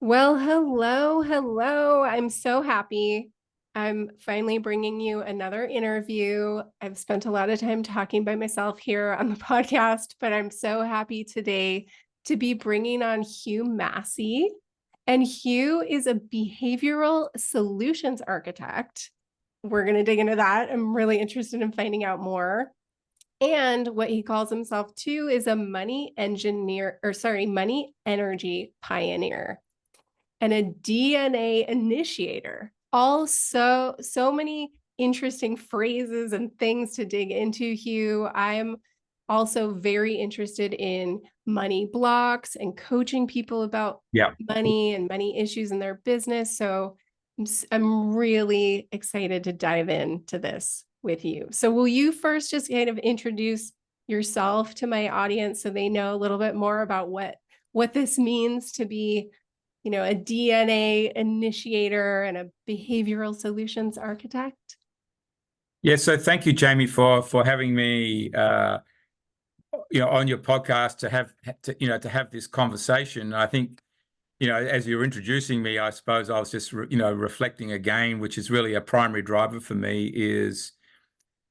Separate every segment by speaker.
Speaker 1: Well, hello. I'm so happy. I'm finally bringing you another interview. I've spent a lot of time talking by myself here on the podcast, but I'm so happy today to be bringing on Hugh Massie. And Hugh is a behavioral solutions architect. We're going to dig into that. I'm really interested in finding out more. And what he calls himself too is a money energy pioneer and a DNA initiator. Also, so many interesting phrases and things to dig into, Hugh. I'm also very interested in money blocks and coaching people about
Speaker 2: Yeah.
Speaker 1: money and money issues in their business. So I'm really excited to dive into this with you. So will you first just kind of introduce yourself to my audience so they know a little bit more about what this means to be a DNA initiator and a behavioral solutions architect?
Speaker 2: Yeah. So thank you, Jaime, for having me on your podcast to have this conversation. I think, as you're introducing me, I suppose I was just reflecting again, which is really a primary driver for me, is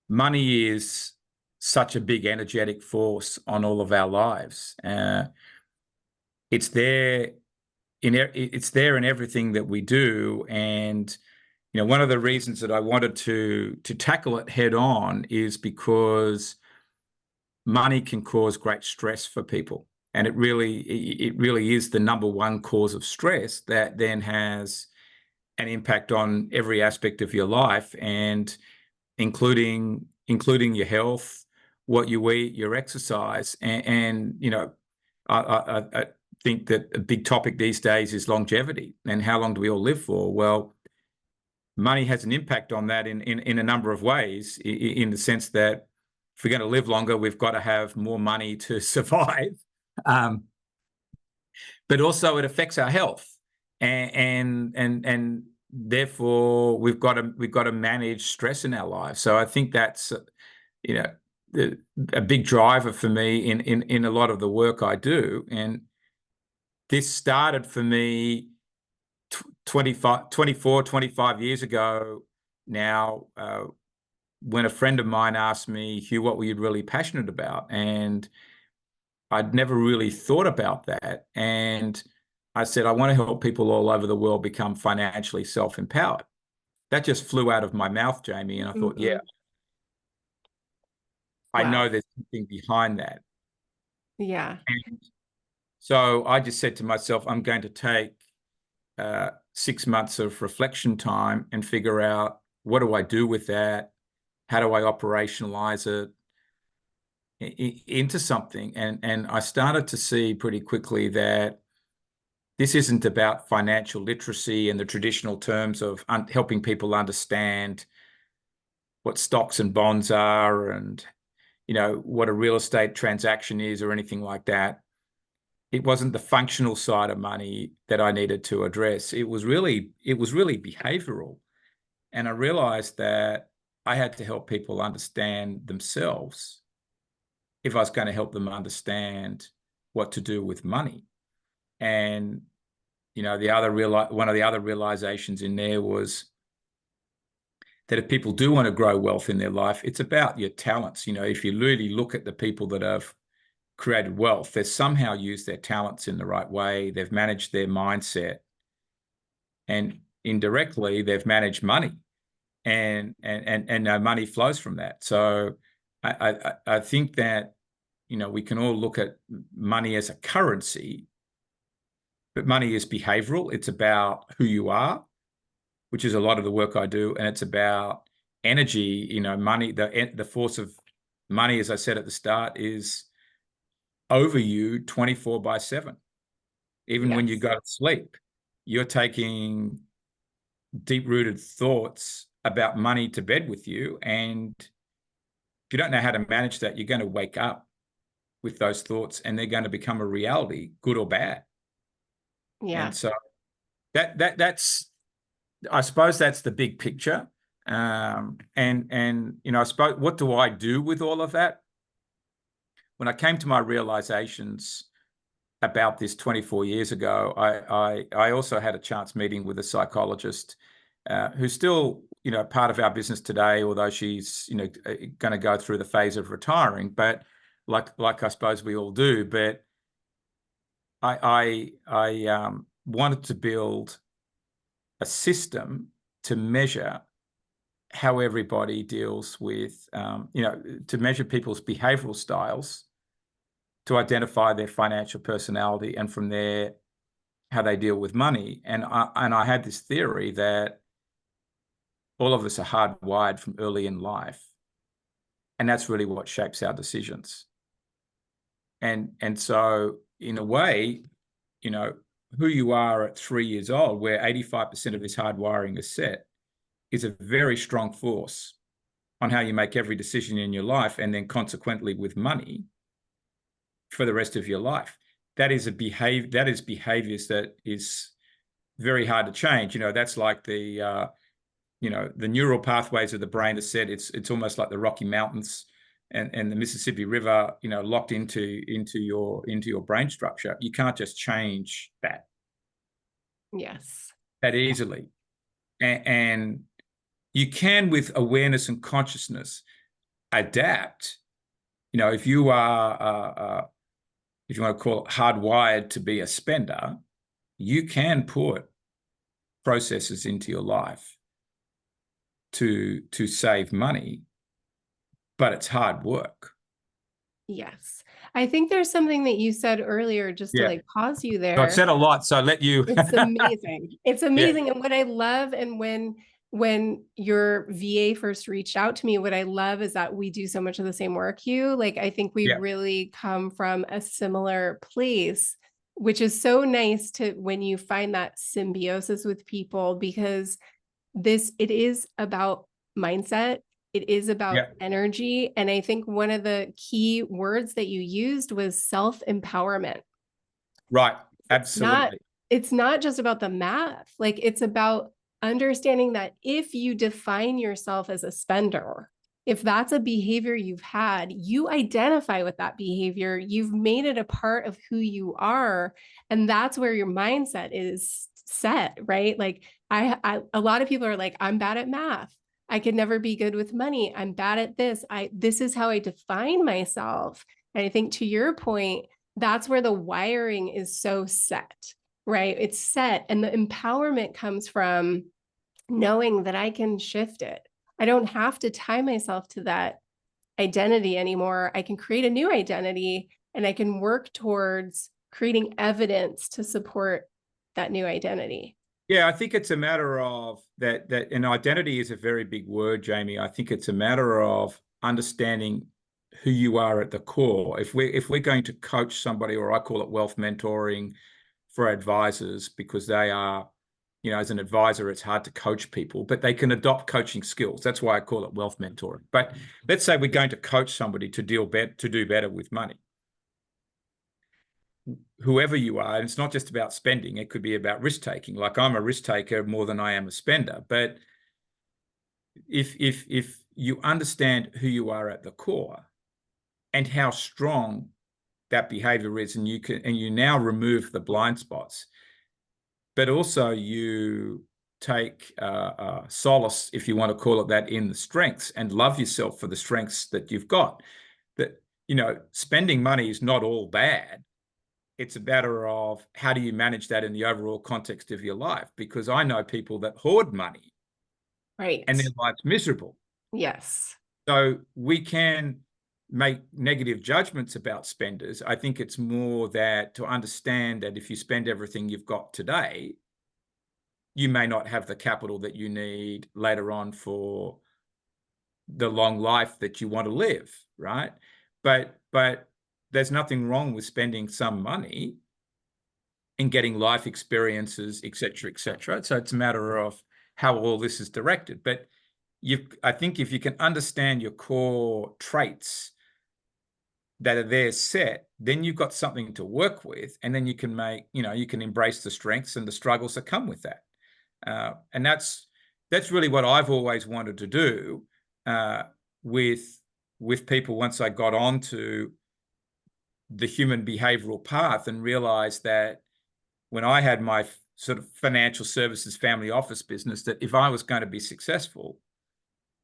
Speaker 2: money is such a big energetic force on all of our lives. It's there in everything that we do. And one of the reasons that I wanted to tackle it head on is because money can cause great stress for people, and it really is the number one cause of stress that then has an impact on every aspect of your life, and including your health, what you eat, your exercise, and I think that a big topic these days is longevity and how long do we all live for? Well, money has an impact on that in a number of ways, in the sense that if we're going to live longer, we've got to have more money to survive. But also it affects our health, and therefore we've got to manage stress in our lives. So I think that's a big driver for me in a lot of the work I do. And this started for me 25 years ago now, when a friend of mine asked me, Hugh, what were you really passionate about? And I'd never really thought about that. And I said, I want to help people all over the world become financially self-empowered. That just flew out of my mouth, Jaime. And I thought, yeah, I
Speaker 1: Wow.
Speaker 2: know there's something behind that.
Speaker 1: Yeah.
Speaker 2: And so I just said to myself, I'm going to take 6 months of reflection time and figure out, what do I do with that? How do I operationalize it into something? And I started to see pretty quickly that this isn't about financial literacy in the traditional terms of helping people understand what stocks and bonds are, and what a real estate transaction is, or anything like that. It wasn't the functional side of money that I needed to address. It was really behavioral. And I realized that I had to help people understand themselves if I was going to help them understand what to do with money. And one of the other realizations in there was that if people do want to grow wealth in their life, it's about your talents. If you really look at the people that have created wealth, they've somehow used their talents in the right way. They've managed their mindset, and indirectly they've managed money, and no money flows from that. So I think that we can all look at money as a currency, but money is behavioral. It's about who you are, which is a lot of the work I do, and it's about energy. Money, the force of money, as I said at the start, is over you 24/7. Even when you go to sleep, you're taking deep-rooted thoughts about money to bed with you. And if you don't know how to manage that, you're going to wake up with those thoughts, and they're going to become a reality, good or bad.
Speaker 1: Yeah.
Speaker 2: And so that's, I suppose that's the big picture. And I suppose, what do I do with all of that? When I came to my realizations about this 24 years ago, I also had a chance meeting with a psychologist who's still, part of our business today, although she's, going to go through the phase of retiring, but like I suppose we all do. But I wanted to build a system to measure how everybody deals with, to measure people's behavioral styles, to identify their financial personality, and from there, how they deal with money. And I had this theory that all of us are hardwired from early in life, and that's really what shapes our decisions. And so, in a way, who you are at 3 years old, where 85% of this hardwiring is set, is a very strong force on how you make every decision in your life, and then consequently with money for the rest of your life. That is behaviors that is very hard to change. That's like the neural pathways of the brain are set. It's almost like the Rocky Mountains and the Mississippi River, locked into your brain structure. You can't just change that.
Speaker 1: Yes.
Speaker 2: That easily. And you can, with awareness and consciousness, adapt. If you are, if you want to call it hardwired to be a spender, you can put processes into your life to save money, but it's hard work.
Speaker 1: Yes. I think there's something that you said earlier, just to like pause you there.
Speaker 2: So I said a lot, so I let you.
Speaker 1: It's amazing. It's amazing. And what I love, and when your VA first reached out to me, what I love is that we do so much of the same work, Hugh. Like, I think we really come from a similar place, which is so nice to when you find that symbiosis with people, because it is about mindset. It is about energy. And I think one of the key words that you used was self-empowerment.
Speaker 2: Right. Absolutely.
Speaker 1: It's not just about the math. Like, it's about understanding that if you define yourself as a spender, if that's a behavior you've had, you identify with that behavior, you've made it a part of who you are. And that's where your mindset is set, right? Like, a lot of people are like, I'm bad at math. I could never be good with money. I'm bad at this. This is how I define myself. And I think, to your point, that's where the wiring is so set, right? It's set. And the empowerment comes from knowing that I can shift it. I don't have to tie myself to that identity anymore. I can create a new identity, and I can work towards creating evidence to support that new identity.
Speaker 2: Yeah, I think it's a matter of that, and identity is a very big word, Jaime. I think it's a matter of understanding who you are at the core. If we're going to coach somebody, or I call it wealth mentoring for advisors, because they are, as an advisor, it's hard to coach people, but they can adopt coaching skills. That's why I call it wealth mentoring. But let's say we're going to coach somebody to do better with money. Whoever you are, and it's not just about spending, it could be about risk taking. Like, I'm a risk taker more than I am a spender. But if you understand who you are at the core and how strong that behavior is, and you now remove the blind spots, but also you take solace, if you want to call it that, in the strengths, and love yourself for the strengths that you've got. That, spending money is not all bad. It's a matter of how do you manage that in the overall context of your life? Because I know people that hoard money,
Speaker 1: right,
Speaker 2: and their life's miserable.
Speaker 1: Yes.
Speaker 2: So we can make negative judgments about spenders. I think it's more that to understand that if you spend everything you've got today, you may not have the capital that you need later on for the long life that you want to live, right? But there's nothing wrong with spending some money and getting life experiences, et cetera, et cetera. So it's a matter of how all this is directed. But I think if you can understand your core traits that are there set, then you've got something to work with, and then you can you can embrace the strengths and the struggles that come with that. And that's really what I've always wanted to do with people once I got onto the human behavioral path and realized that when I had my sort of financial services family office business, that if I was going to be successful,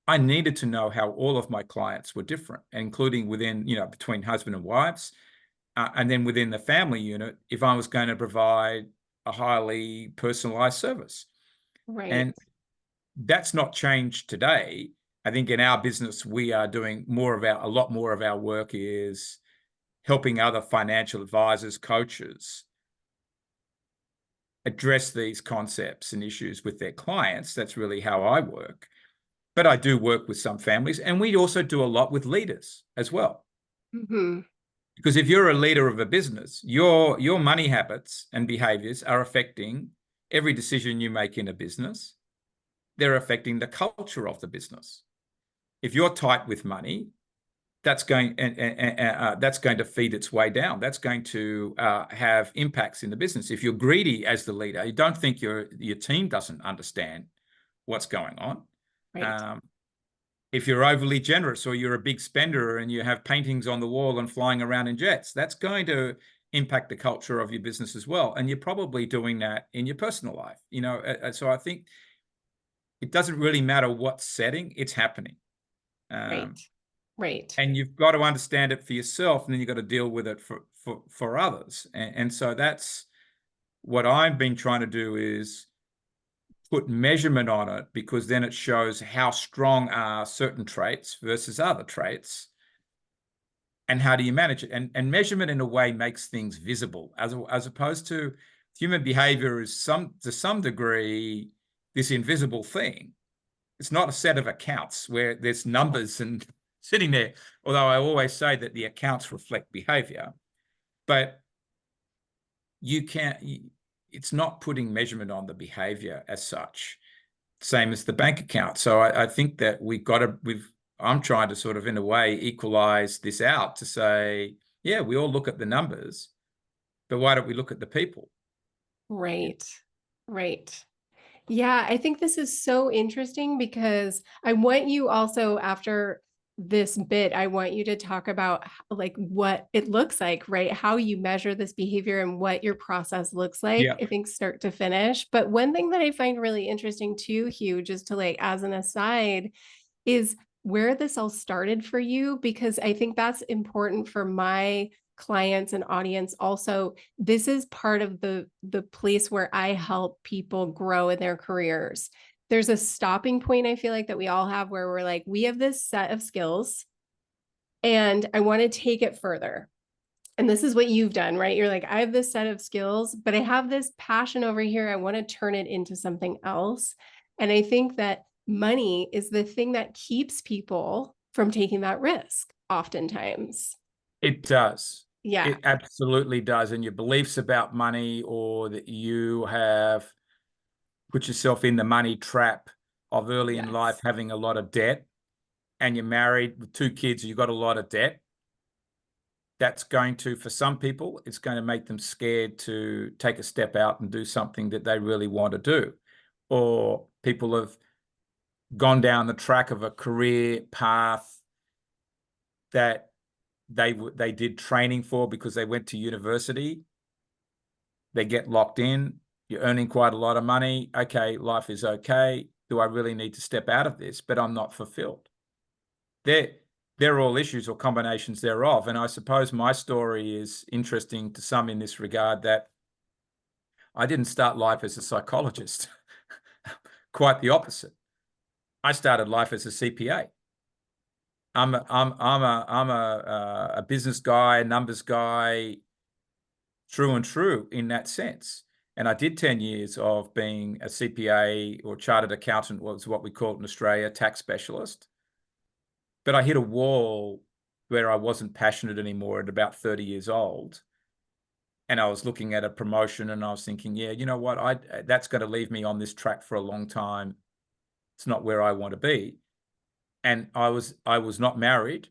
Speaker 2: I needed to know how all of my clients were different, including within, between husband and wives, and then within the family unit, if I was going to provide a highly personalized service.
Speaker 1: Right.
Speaker 2: And that's not changed today. I think in our business, we are doing a lot more of our work is helping other financial advisors, coaches address these concepts and issues with their clients. That's really how I work. But I do work with some families, and we also do a lot with leaders as well.
Speaker 1: Mm-hmm.
Speaker 2: Because if you're a leader of a business, your money habits and behaviors are affecting every decision you make in a business. They're affecting the culture of the business. If you're tight with money, that's going to feed its way down. That's going to have impacts in the business. If you're greedy as the leader, you don't think your team doesn't understand what's going on.
Speaker 1: Right.
Speaker 2: If you're overly generous or you're a big spender and you have paintings on the wall and flying around in jets, that's going to impact the culture of your business as well. And you're probably doing that in your personal life. So I think it doesn't really matter what setting it's happening.
Speaker 1: Right. Right.
Speaker 2: And you've got to understand it for yourself, and then you've got to deal with it for others. And so that's what I've been trying to do, is put measurement on it, because then it shows how strong are certain traits versus other traits, and how do you manage it. And measurement in a way makes things visible, as opposed to human behavior is to some degree this invisible thing. It's not a set of accounts where there's numbers and sitting there, although I always say that the accounts reflect behavior, but it's not putting measurement on the behavior as such, same as the bank account. So I think that I'm trying to sort of, in a way, equalize this out to say, yeah, we all look at the numbers, but why don't we look at the people?
Speaker 1: Right. Right. Yeah, I think this is so interesting because I want you also, after this bit, I want you to talk about like what it looks like, right? How you measure this behavior and what your process looks like,
Speaker 2: Yeah.
Speaker 1: I think, start to finish. But one thing that I find really interesting too, Hugh, just to like as an aside, is where this all started for you, because I think that's important for my clients and audience also. This is part of the place where I help people grow in their careers. There's a stopping point, I feel like, that we all have, where we're like, we have this set of skills and I want to take it further. And this is what you've done, right? You're like, I have this set of skills, but I have this passion over here. I want to turn it into something else. And I think that money is the thing that keeps people from taking that risk oftentimes.
Speaker 2: It does.
Speaker 1: Yeah.
Speaker 2: It absolutely does. And your beliefs about money, or that you have put yourself in the money trap of early in life
Speaker 1: Yes.
Speaker 2: having a lot of debt, and you're married with 2 kids, you've got a lot of debt. That's going to, for some people, it's going to make them scared to take a step out and do something that they really want to do. Or people have gone down the track of a career path that they did training for because they went to university. They get locked in. You're earning quite a lot of money. Okay, life is okay. Do I really need to step out of this? But I'm not fulfilled. They're all issues or combinations thereof. And I suppose my story is interesting to some in this regard, that I didn't start life as a psychologist. Quite the opposite. I started life as a CPA. I'm a business guy, a numbers guy, true and true in that sense. And I did 10 years of being a CPA, or chartered accountant, was what we call it in Australia, tax specialist. But I hit a wall where I wasn't passionate anymore at about 30 years old. And I was looking at a promotion and I was thinking, yeah, you know what? That's going to leave me on this track for a long time. It's not where I want to be. And I was not married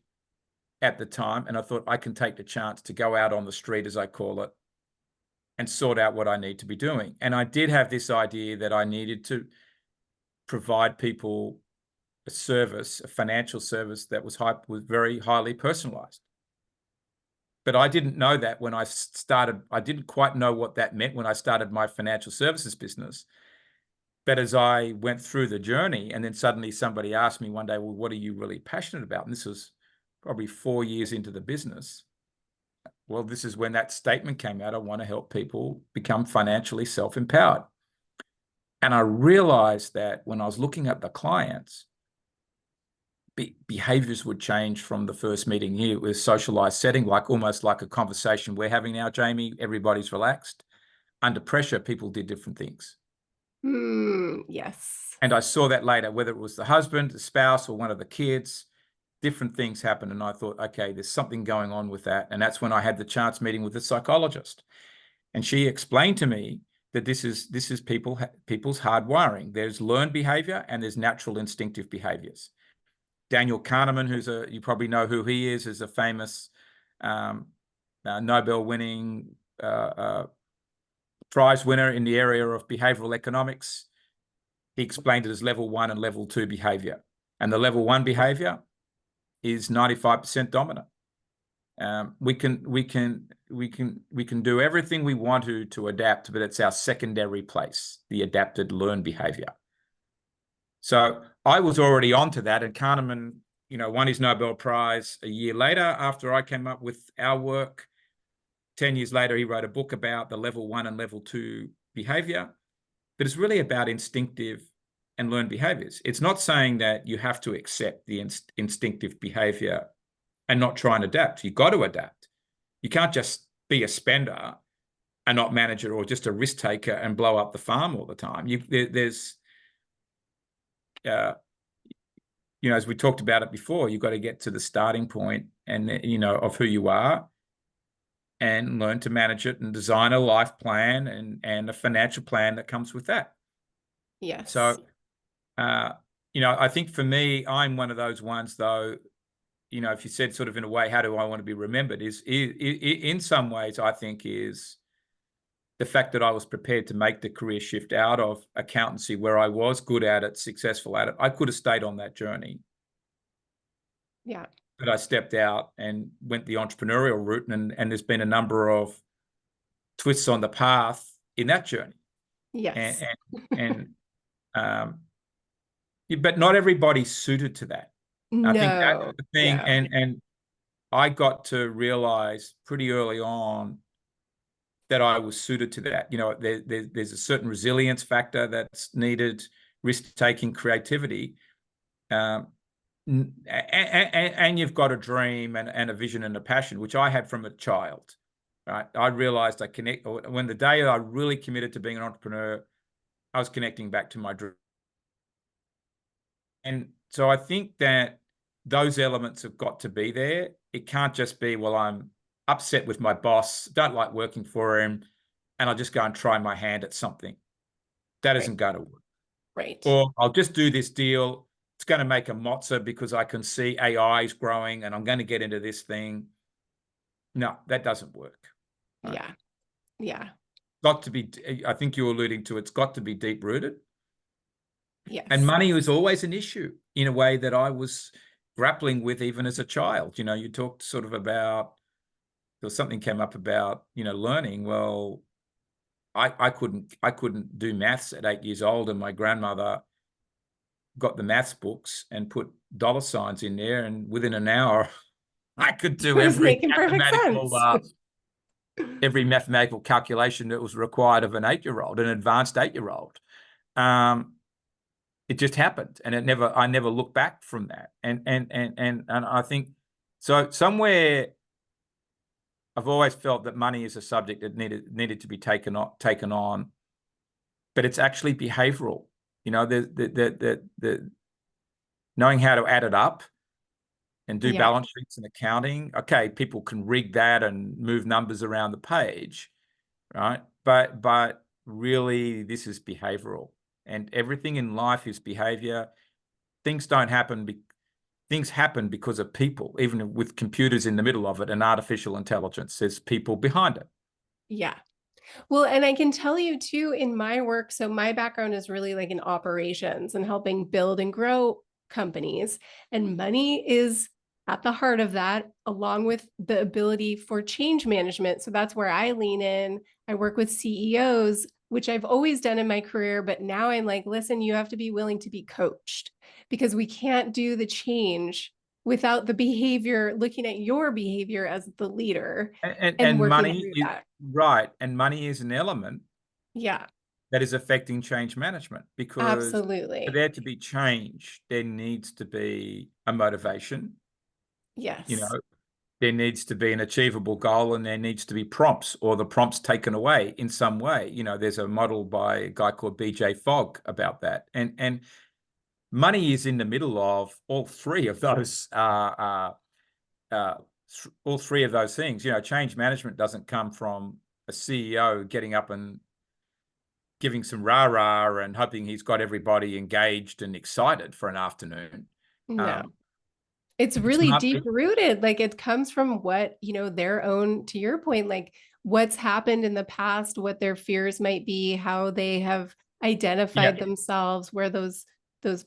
Speaker 2: at the time. And I thought, I can take the chance to go out on the street, as I call it, and sort out what I need to be doing. And I did have this idea that I needed to provide people a service, a financial service that was very highly personalized. But I didn't know that when I started. I didn't quite know what that meant when I started my financial services business. But as I went through the journey, and then suddenly somebody asked me one day, well, what are you really passionate about? And this was probably 4 years into the business. Well, this is when that statement came out. I want to help people become financially self-empowered. And I realized that when I was looking at the clients, behaviors would change from the first meeting here. It was socialized setting, like almost like a conversation we're having now, Jaime. Everybody's relaxed. Under pressure, people did different things.
Speaker 1: Yes.
Speaker 2: And I saw that later, whether it was the husband, the spouse, or one of the kids, different things happened. And I thought, okay, there's something going on with that. And that's when I had the chance meeting with the psychologist. And she explained to me that this is people's hardwiring. There's learned behavior and there's natural instinctive behaviors. Daniel Kahneman, you probably know who he is a famous Nobel-winning prize winner in the area of behavioral economics. He explained it as level 1 and level 2 behavior. And the level 1 behavior is 95% dominant. We can do everything we want to adapt, but it's our secondary place, the adapted learned behavior. So I was already onto that, and Kahneman, won his Nobel Prize a year later after I came up with our work. 10 years later, he wrote a book about the level 1 and level 2 behavior, but it's really about instinctive and learned behaviors. It's not saying that you have to accept the instinctive behavior and not try and adapt. You've got to adapt. You can't just be a spender and not manager, or just a risk taker and blow up the farm all the time. As we talked about it before, you've got to get to the starting point and of who you are, and learn to manage it and design a life plan and a financial plan that comes with that.
Speaker 1: Yes.
Speaker 2: So, I think for me, I'm one of those ones, though, if you said sort of in a way, how do I want to be remembered, is in some ways, I think, is the fact that I was prepared to make the career shift out of accountancy, where I was good at it, successful at it. I could have stayed on that journey.
Speaker 1: Yeah.
Speaker 2: But I stepped out and went the entrepreneurial route, and there's been a number of twists on the path in that journey.
Speaker 1: Yes.
Speaker 2: But not everybody's suited to that.
Speaker 1: No.
Speaker 2: I think that's the thing.
Speaker 1: No.
Speaker 2: And I got to realize pretty early on that I was suited to that. There's a certain resilience factor that's needed, risk-taking, creativity. And you've got a dream and a vision and a passion, which I had from a child, right? I realized when the day I really committed to being an entrepreneur, I was connecting back to my dream. And so I think that those elements have got to be there. It can't just be, well, I'm upset with my boss, don't like working for him, and I'll just go and try my hand at something. That isn't going to work.
Speaker 1: Right.
Speaker 2: Or I'll just do this deal. It's going to make a mozza because I can see AI is growing and I'm going to get into this thing. No, that doesn't work.
Speaker 1: Right? Yeah. Yeah.
Speaker 2: Got to be, I think you're alluding to, it's got to be deep rooted.
Speaker 1: Yes.
Speaker 2: And money was always an issue in a way that I was grappling with even as a child. You talked sort of about, something came up about, learning. Well, I couldn't do maths at 8 years old, and my grandmother got the maths books and put dollar signs in there, and within an hour I could do every mathematical calculation that was required of an 8-year-old, an advanced 8-year-old. It just happened, and I never looked back from that. And I think so somewhere I've always felt that money is a subject that needed to be taken on, but it's actually behavioral. The knowing how to add it up and do balance sheets and accounting. Okay, people can rig that and move numbers around the page, right? But really, this is behavioral, and everything in life is behavior. Things don't happen. Things happen because of people, even with computers in the middle of it and artificial intelligence. There's people behind it.
Speaker 1: Yeah. Well, and I can tell you too, in my work, so my background is really like in operations and helping build and grow companies, and money is at the heart of that, along with the ability for change management. So that's where I lean in. I work with CEOs, which I've always done in my career, but now I'm like, listen, you have to be willing to be coached, because we can't do the change without the behavior, looking at your behavior as the leader and
Speaker 2: And
Speaker 1: working
Speaker 2: money
Speaker 1: through
Speaker 2: is
Speaker 1: that.
Speaker 2: right. And money is an element
Speaker 1: Yeah,
Speaker 2: that is affecting change management, because for
Speaker 1: absolutely.
Speaker 2: there to be change, there needs to be a motivation. You know,
Speaker 1: Yes.
Speaker 2: there needs to be an achievable goal, and there needs to be prompts, or the prompts taken away in some way. You know, there's a model by a guy called BJ Fogg about that. And money is in the middle of all three of those all three of those things. You know, change management doesn't come from a CEO getting up and giving some rah-rah and hoping he's got everybody engaged and excited for an afternoon.
Speaker 1: No.
Speaker 2: Um,
Speaker 1: It's
Speaker 2: it's
Speaker 1: really
Speaker 2: not,
Speaker 1: deep rooted. Like it comes from what, their own, to your point, like what's happened in the past, what their fears might be, how they have
Speaker 2: yeah,
Speaker 1: identified themselves, where those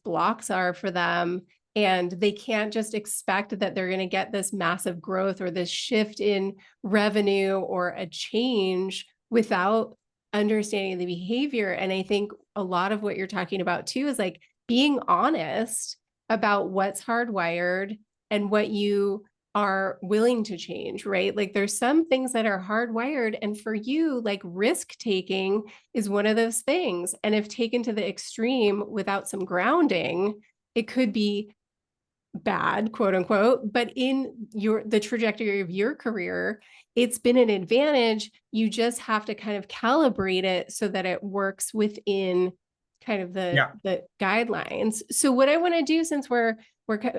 Speaker 1: blocks are for them. And they can't just expect that they're going to get this massive growth or this shift in revenue or a change without understanding the behavior. And I think a lot of what you're talking about too is like being honest about what's hardwired and what you are willing to change, right? Like there's some things that are hardwired. And for you, like risk taking is one of those things. And if taken to the extreme without some grounding, it could be bad, quote unquote. But in the trajectory of your career, it's been an advantage. You just have to kind of calibrate it so that it works within kind of the
Speaker 2: yeah,
Speaker 1: the guidelines. So what I want to do, since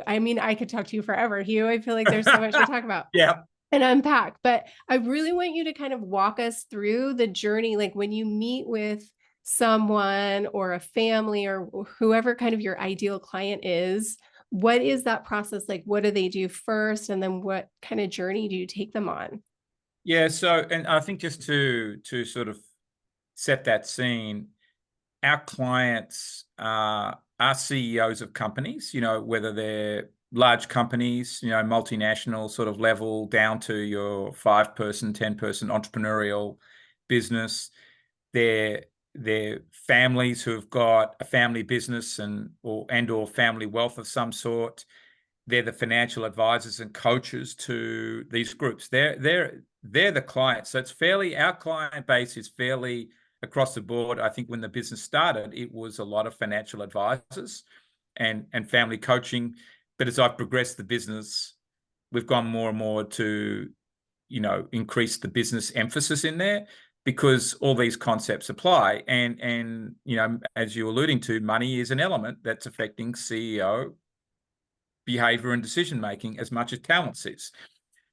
Speaker 1: I mean, I could talk to you forever, Hugh. I feel like there's so much to talk about
Speaker 2: yeah.
Speaker 1: and unpack, but I really want you to kind of walk us through the journey. Like when you meet with someone or a family or whoever kind of your ideal client is, what is that process like? What do they do first? And then what kind of journey do you take them on?
Speaker 2: Yeah. So, and I think just to sort of set that scene, our clients are CEOs of companies, you know, whether they're large companies, you know, multinational sort of level, down to your 5-person, 10-person entrepreneurial business. They're families who've got a family business or family wealth of some sort. They're the financial advisors and coaches to these groups. They're the clients. So our client base is fairly across the board. I think when the business started, it was a lot of financial advisors and family coaching. But as I've progressed the business, we've gone more and more to, increase the business emphasis in there, because all these concepts apply. And as you're alluding to, money is an element that's affecting CEO behavior and decision making as much as talent is.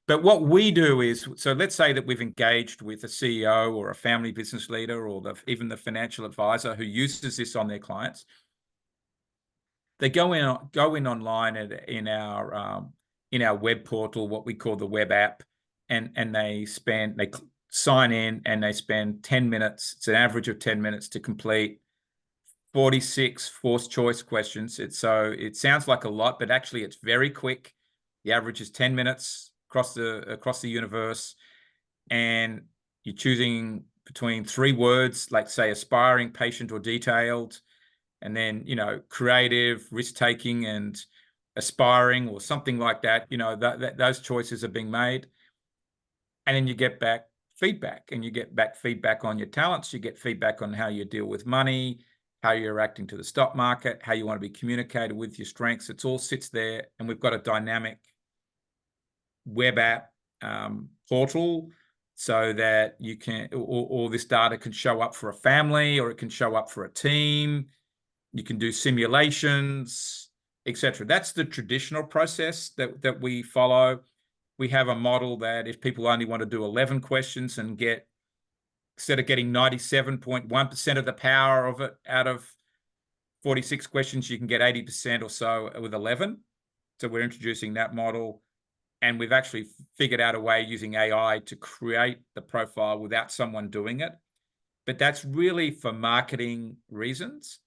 Speaker 2: But what we do is, so let's say that we've engaged with a CEO or a family business leader or even the financial advisor who uses this on their clients. They go in online in our web portal, what we call the web app, and they sign in and they spend 10 minutes. It's an average of 10 minutes to complete 46 forced choice questions. It sounds like a lot, but actually it's very quick. The average is 10 minutes across the universe, and you're choosing between 3 words, like say aspiring, patient, or detailed, and then creative, risk-taking, and aspiring, or something like that. Those choices are being made, and then you get back feedback, and you get back feedback on your talents. You get feedback on how you deal with money, how you're reacting to the stock market, how you want to be communicated with, your strengths. It all sits there, and we've got a dynamic web app portal, so that you can, or this data can show up for a family, or it can show up for a team. You can do simulations, etc. That's the traditional process that we follow. We have a model that if people only want to do 11 questions and instead of getting 97.1% of the power of it out of 46 questions, you can get 80% or so with 11. So we're introducing that model, and we've actually figured out a way using AI to create the profile without someone doing it. But that's really for marketing reasons.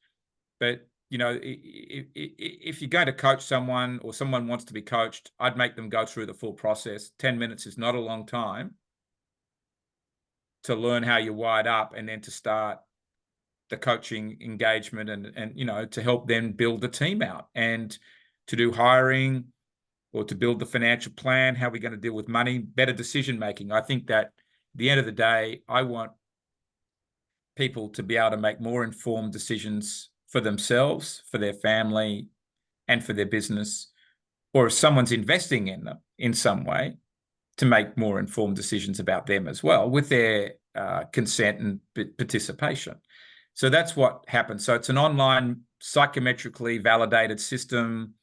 Speaker 2: But if you're going to coach someone or someone wants to be coached, I'd make them go through the full process. 10 minutes is not a long time to learn how you're wired up, and then to start the coaching engagement and to help them build the team out and to do hiring or to build the financial plan. How are we going to deal with money? Better decision making. I think that at the end of the day, I want people to be able to make more informed decisions for themselves, for their family, and for their business, or if someone's investing in them in some way, to make more informed decisions about them as well, with their consent and participation. So that's what happens. So it's an online psychometrically validated system.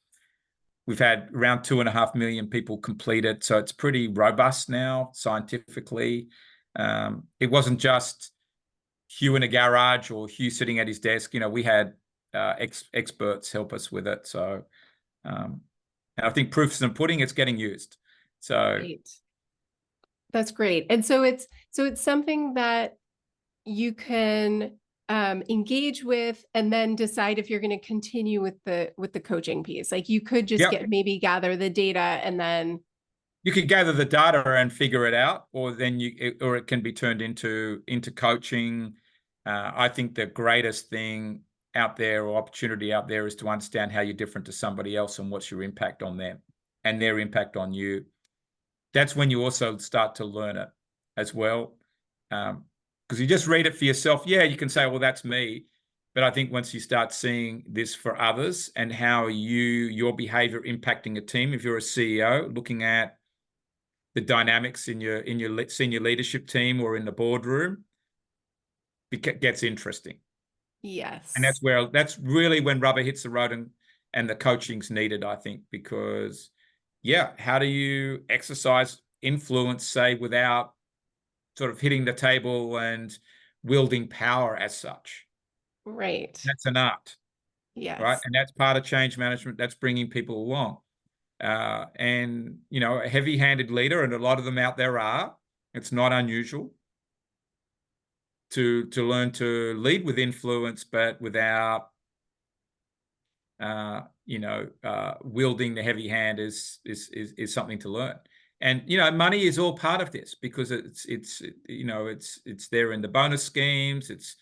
Speaker 2: We've had around 2.5 million people complete it. So it's pretty robust now, scientifically. It wasn't just Hugh in a garage or Hugh sitting at his desk. We had experts help us with it. So, and I think proof's in the pudding, it's getting used. So
Speaker 1: Great. That's great. And so it's something that you can engage with and then decide if you're going to continue with the coaching piece. Like you could just gather the data, and then
Speaker 2: you could gather the data and figure it out, or then or it can be turned into coaching. I think the greatest thing out there, or opportunity out there, is to understand how you're different to somebody else and what's your impact on them and their impact on you. That's when you also start to learn it as well. Because you just read it for yourself. Yeah, you can say, well, that's me. But I think once you start seeing this for others and how your behavior impacting a team, if you're a CEO, looking at the dynamics in your senior leadership team or in the boardroom, it gets interesting.
Speaker 1: Yes.
Speaker 2: And that's really when rubber hits the road, and the coaching's needed, I think, because how do you exercise influence, say, without sort of hitting the table and wielding power as such?
Speaker 1: Right.
Speaker 2: That's an art.
Speaker 1: Yes.
Speaker 2: Right. And that's part of change management. That's bringing people along. And, a heavy-handed leader, and a lot of them out there are, it's not unusual to learn to lead with influence, but without, wielding the heavy hand is something to learn. And, money is all part of this, because it's there in the bonus schemes. It's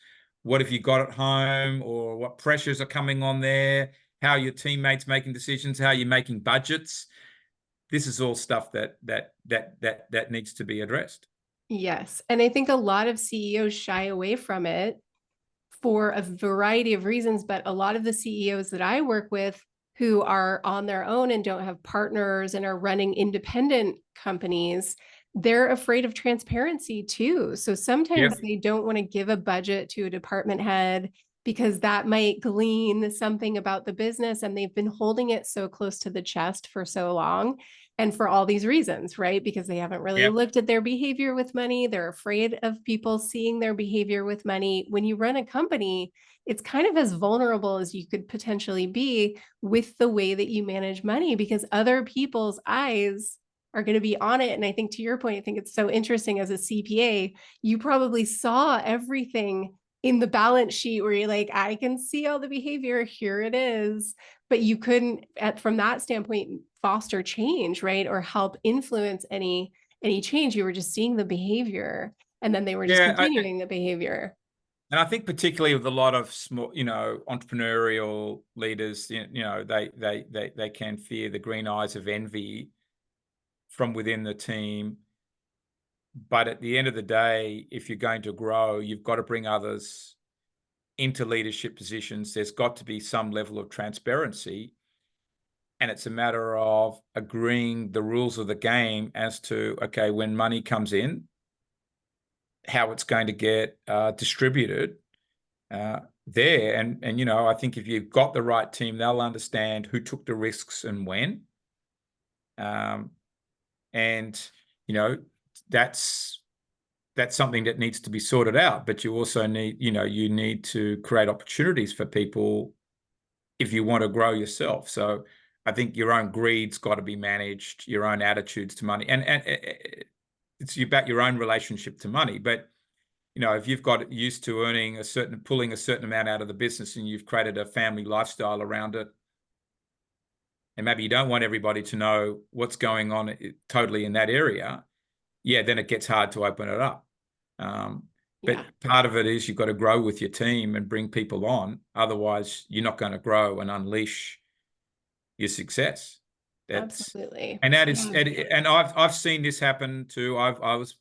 Speaker 2: what have you got at home, or what pressures are coming on there, how your teammates making decisions, how you're making budgets. This is all stuff that needs to be addressed.
Speaker 1: Yes. And I think a lot of CEOs shy away from it for a variety of reasons, but a lot of the CEOs that I work with who are on their own and don't have partners and are running independent companies, they're afraid of transparency too. So sometimes they don't want to give a budget to a department head because that might glean something about the business, and they've been holding it so close to the chest for so long. And for all these reasons, right? Because they haven't really looked at their behavior with money. They're afraid of people seeing their behavior with money. When you run a company, it's kind of as vulnerable as you could potentially be with the way that you manage money, because other people's eyes are going to be on it. And I think, to your point, I think it's so interesting as a CPA, you probably saw everything in the balance sheet where you're like, I can see all the behavior, here it is. But you couldn't, from that standpoint, foster change, right? Or help influence any change. You were just seeing the behavior, and then they were just continuing the behavior.
Speaker 2: And I think particularly with a lot of small, entrepreneurial leaders, they can fear the green eyes of envy from within the team. But at the end of the day, if you're going to grow, you've got to bring others into leadership positions. There's got to be some level of transparency. And it's a matter of agreeing the rules of the game as to, okay, when money comes in, how it's going to get distributed there. And I think if you've got the right team, they'll understand who took the risks and when. And, that's something that needs to be sorted out. But you also need, you need to create opportunities for people if you want to grow yourself. So I think your own greed's got to be managed, your own attitudes to money. And it's about your own relationship to money. But, if you've got used to pulling a certain amount out of the business, and you've created a family lifestyle around it, and maybe you don't want everybody to know what's going on totally in that area, then it gets hard to open it up. But part of it is you've got to grow with your team and bring people on. Otherwise, you're not going to grow and unleash your success.
Speaker 1: Absolutely.
Speaker 2: And that is, and I've seen this happen too. I was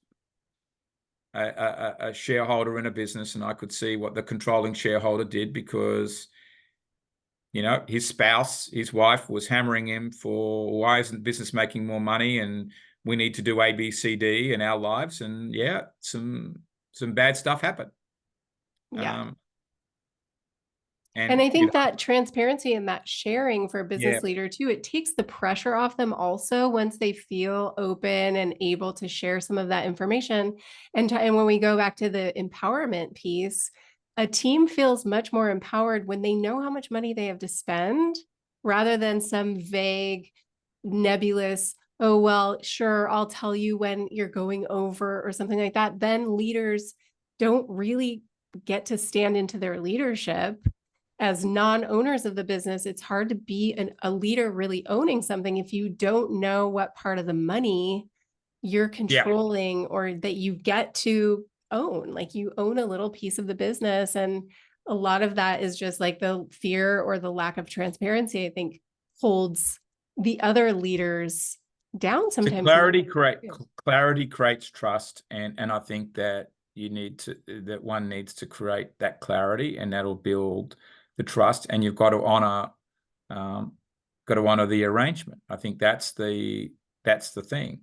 Speaker 2: a shareholder in a business, and I could see what the controlling shareholder did, because his spouse, his wife, was hammering him for, why isn't business making more money, and we need to do A, B, C, D in our lives. And some bad stuff happened.
Speaker 1: And I think that transparency and that sharing for a business leader too, it takes the pressure off them also once they feel open and able to share some of that information. And when we go back to the empowerment piece, a team feels much more empowered when they know how much money they have to spend, rather than some vague, nebulous, oh, well, sure, I'll tell you when you're going over, or something like that. Then leaders don't really get to stand into their leadership. As non-owners of the business, it's hard to be a leader really owning something if you don't know what part of the money you're controlling, or that you get to own. Like, you own a little piece of the business. And a lot of that is just like the fear or the lack of transparency, I think, holds the other leaders down sometimes.
Speaker 2: So clarity creates trust. And I think that one needs to create that clarity, and that'll build the trust. And you've got to honor the arrangement. I think that's the thing.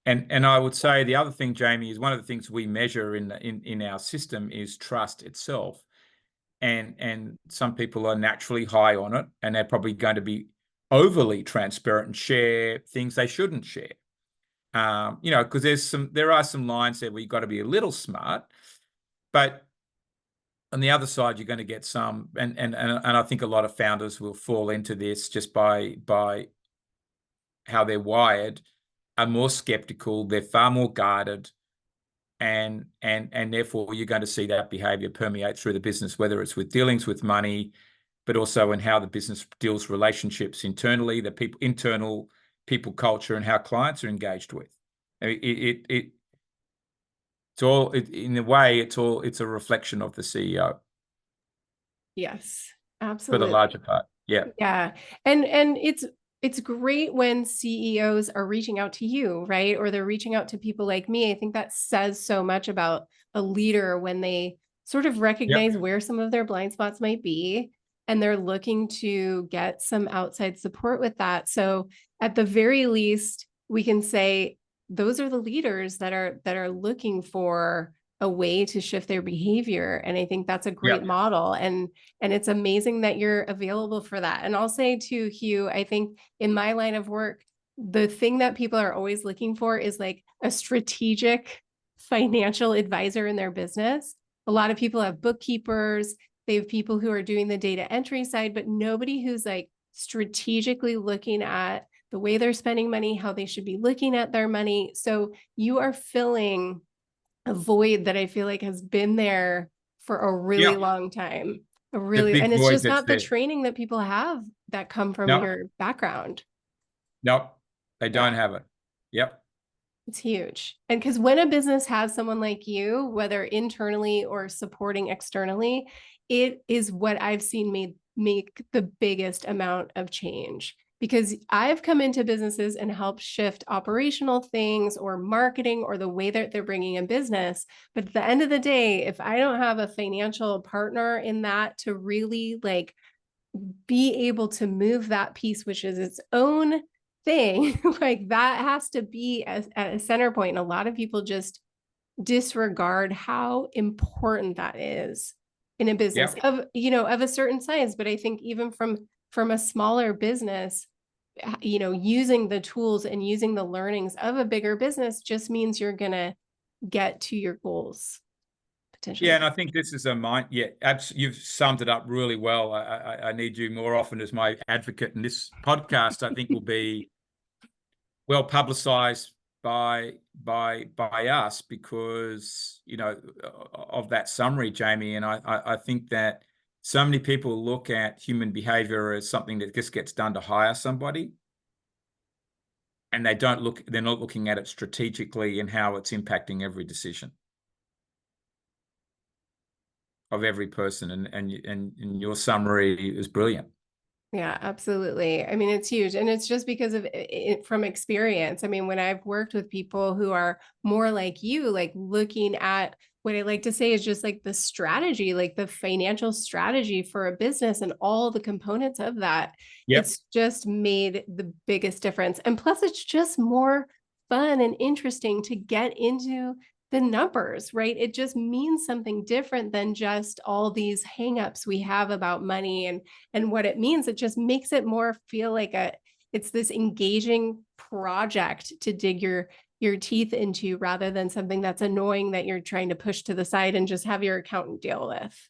Speaker 2: And I would say the other thing, Jamie, is one of the things we measure in our system is trust itself. And some people are naturally high on it, and they're probably going to be overly transparent and share things they shouldn't share. Because there are some lines there where you've got to be a little smart, but on the other side, you're going to get some, and I think a lot of founders will fall into this just by how they're wired, are more skeptical. They're far more guarded, and therefore you're going to see that behavior permeate through the business, whether it's with dealings with money, but also in how the business deals relationships internally, the internal people culture, and how clients are engaged with. It's all, in a way, it's a reflection of the CEO.
Speaker 1: Yes, absolutely.
Speaker 2: For the larger part. Yeah.
Speaker 1: Yeah. And it's great when CEOs are reaching out to you, right? Or they're reaching out to people like me. I think that says so much about a leader when they sort of recognize where some of their blind spots might be, and they're looking to get some outside support with that. So at the very least, we can say those are the leaders that are looking for a way to shift their behavior. And I think that's a great model. And it's amazing that you're available for that. And I'll say too, Hugh, I think in my line of work, the thing that people are always looking for is like a strategic financial advisor in their business. A lot of people have bookkeepers, they have people who are doing the data entry side, but nobody who's like strategically looking at the way they're spending money, how they should be looking at their money. So you are filling a void that I feel like has been there for a really long time. And it's just not the training that people have that come from your background.
Speaker 2: Nope, they don't have it. Yep.
Speaker 1: It's huge. And because when a business has someone like you, whether internally or supporting externally, it is what I've seen make the biggest amount of change. Because I've come into businesses and helped shift operational things or marketing or the way that they're bringing in business. But at the end of the day, if I don't have a financial partner in that to really like be able to move that piece, which is its own thing, like that has to be at a center point. And a lot of people just disregard how important that is in a business of a certain size. But I think even from a smaller business, using the tools and using the learnings of a bigger business just means you're going to get to your goals potentially.
Speaker 2: Yeah. And I think this is you've summed it up really well. I need you more often as my advocate, and this podcast, I think, will be well publicized by by us because, you know, of that summary, Jamie. And I think that so many people look at human behavior as something that just gets done to hire somebody. And they're not looking at it strategically and how it's impacting every decision of every person. And your summary is brilliant.
Speaker 1: Yeah, absolutely. I mean, it's huge. And it's just because of it from experience. I mean, when I've worked with people who are more like you, like looking at what I like to say is just like the strategy, like the financial strategy for a business and all the components of that,
Speaker 2: Yep.
Speaker 1: it's just made the biggest difference. And plus, it's just more fun and interesting to get into the numbers, right? It just means something different than just all these hangups we have about money and what it means. It just makes it more feel like it's this engaging project to dig your teeth into rather than something that's annoying that you're trying to push to the side and just have your accountant deal with.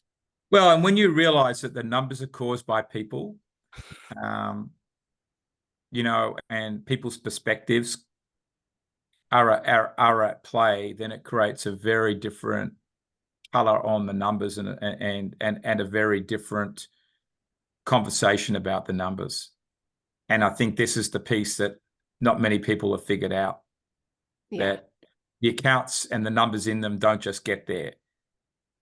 Speaker 2: Well, and when you realize that the numbers are caused by people, you know, and people's perspectives are at play, then it creates a very different color on the numbers and a very different conversation about the numbers. And I think this is the piece that not many people have figured out.
Speaker 1: Yeah.
Speaker 2: That the accounts and the numbers in them don't just get there.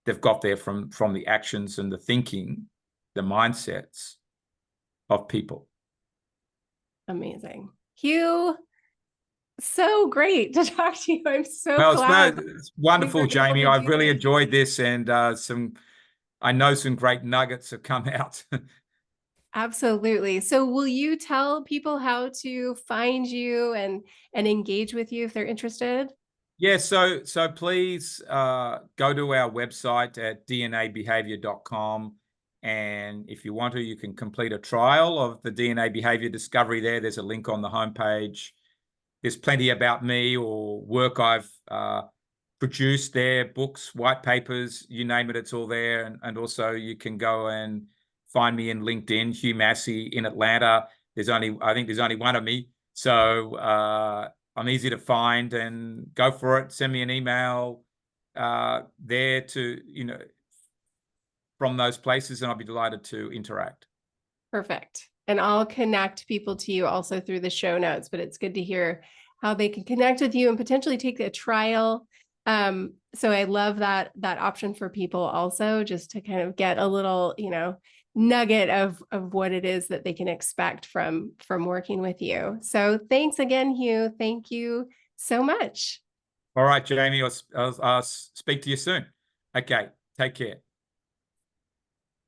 Speaker 2: They've got there from the actions and the thinking, the mindsets of people.
Speaker 1: Amazing. Hugh, so great to talk to you. I'm so
Speaker 2: Well,
Speaker 1: glad
Speaker 2: it's wonderful,
Speaker 1: we were able
Speaker 2: Jamie.
Speaker 1: to
Speaker 2: I've
Speaker 1: do
Speaker 2: really
Speaker 1: this.
Speaker 2: enjoyed this, and I know some great nuggets have come out.
Speaker 1: Absolutely. So will you tell people how to find you and engage with you if they're interested?
Speaker 2: Yeah, so please go to our website at dnabehavior.com. And if you want to, you can complete a trial of the DNA behavior discovery there. There's a link on the homepage. There's plenty about me or work I've produced there, books, white papers, you name it, it's all there. And also you can go and find me in LinkedIn, Hugh Massie in Atlanta. I think there's only one of me. So I'm easy to find, and go for it. Send me an email there to, you know, from those places, and I'll be delighted to interact.
Speaker 1: Perfect. And I'll connect people to you also through the show notes, but it's good to hear how they can connect with you and potentially take a trial. So I love that option for people also, just to kind of get a little, you know, nugget of what it is that they can expect from working with you. So thanks again, Hugh. Thank you so much.
Speaker 2: All right, Jamie, I'll speak to you soon. Okay, take care.